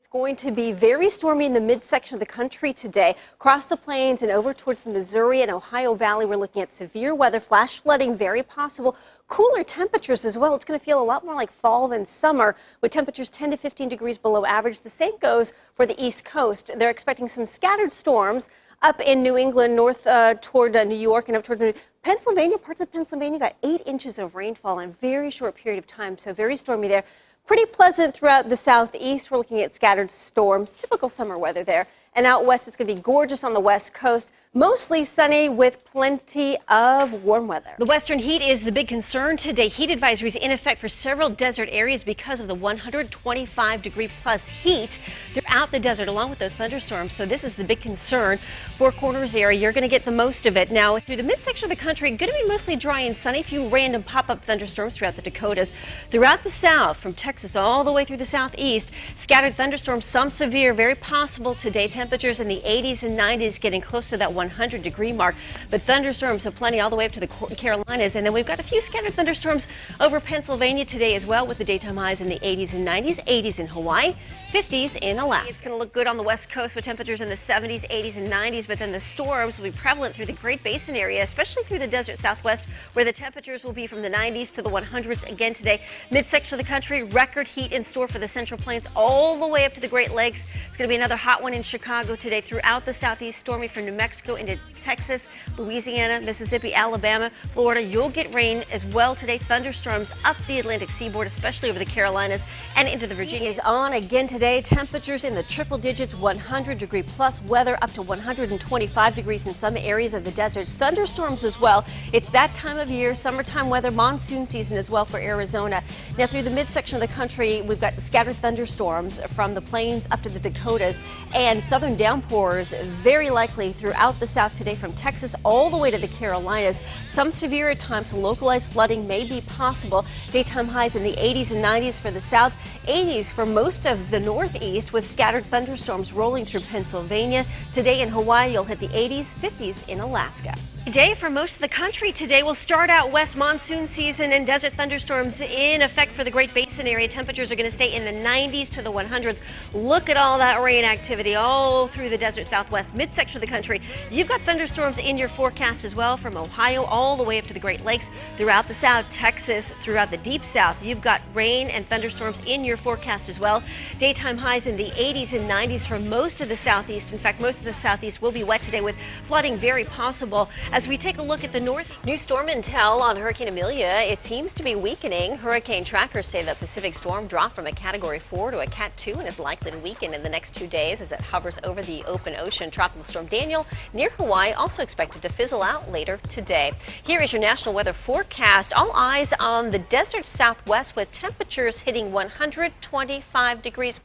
It's going to be very stormy in the midsection of the country today. Across the plains and over towards the Missouri and Ohio Valley, we're looking at severe weather, flash flooding, very possible. Cooler temperatures as well. It's going to feel a lot more like fall than summer, with temperatures 10 to 15 degrees below average. The same goes for the East Coast. They're expecting some scattered storms up in New England, north toward New York and up toward Pennsylvania. Parts of Pennsylvania got 8 inches of rainfall in a very short period of time, so very stormy there. Pretty pleasant throughout the southeast. We're looking at scattered storms, typical summer weather there. And out west, it's going to be gorgeous on the west coast. Mostly sunny with plenty of warm weather. The western heat is the big concern today. Heat advisories in effect for several desert areas because of the 125-degree-plus heat throughout the desert, along with those thunderstorms. So this is the big concern. Four Corners area, you're going to get the most of it. Now, through the midsection of the country, going to be mostly dry and sunny. A few random pop-up thunderstorms throughout the Dakotas. Throughout the south, from Texas all the way through the southeast, scattered thunderstorms, some severe, very possible today. Temperatures in the 80s and 90s, getting close to that 100-degree mark. But thunderstorms have plenty all the way up to the Carolinas. And then we've got a few scattered thunderstorms over Pennsylvania today as well, with the daytime highs in the 80s and 90s, 80s in Hawaii, 50s in Alaska. It's going to look good on the west coast with temperatures in the 70s, 80s, and 90s, but then the storms will be prevalent through the Great Basin area, especially through the desert southwest, where the temperatures will be from the 90s to the 100s again today. Midsection of the country, record heat in store for the Central Plains all the way up to the Great Lakes. It's going to be another hot one in Chicago today. Throughout the southeast, stormy from New Mexico into Texas, Louisiana, Mississippi, Alabama, Florida. You'll get rain as well today. Thunderstorms up the Atlantic seaboard, especially over the Carolinas and into the Virginia. Is on again today. Temperatures in the triple digits, 100-degree plus weather, up to 125 degrees in some areas of the deserts. Thunderstorms as well. It's that time of year, summertime weather, monsoon season as well for Arizona. Now, through the midsection of the country, we've got scattered thunderstorms from the plains up to the Dakotas, and southern downpours very likely throughout the south today, from Texas all the way to the Carolinas. Some severe at times, localized flooding may be possible. Daytime highs in the 80s and 90s for the south, 80s for most of the northeast, with scattered thunderstorms rolling through Pennsylvania. Today in Hawaii, you'll hit the 80s, 50s in Alaska. Today for most of the country today will start out west. Monsoon season and desert thunderstorms in effect for the Great Basin area. Temperatures are going to stay in the 90s to the 100s. Look at all that rain activity all through the desert southwest, midsection of the country. You've got thunderstorms in your forecast as well, from Ohio all the way up to the Great Lakes. Throughout the south, Texas, throughout the deep south, you've got rain and thunderstorms in your forecast as well. Daytime highs in the 80s and 90s for most of the southeast. In fact, most of the southeast will be wet today, with flooding very possible. As we take a look at the north, new storm intel on Hurricane Amelia. It seems to be weakening. Hurricane trackers say the Pacific storm dropped from a Category 4 to a Cat 2 and is likely to weaken in the next 2 days as it hovers over the open ocean. Tropical storm Daniel near Hawaii also expected to fizzle out later today. Here is your national weather forecast. All eyes on the desert southwest, with temperatures hitting 125 degrees.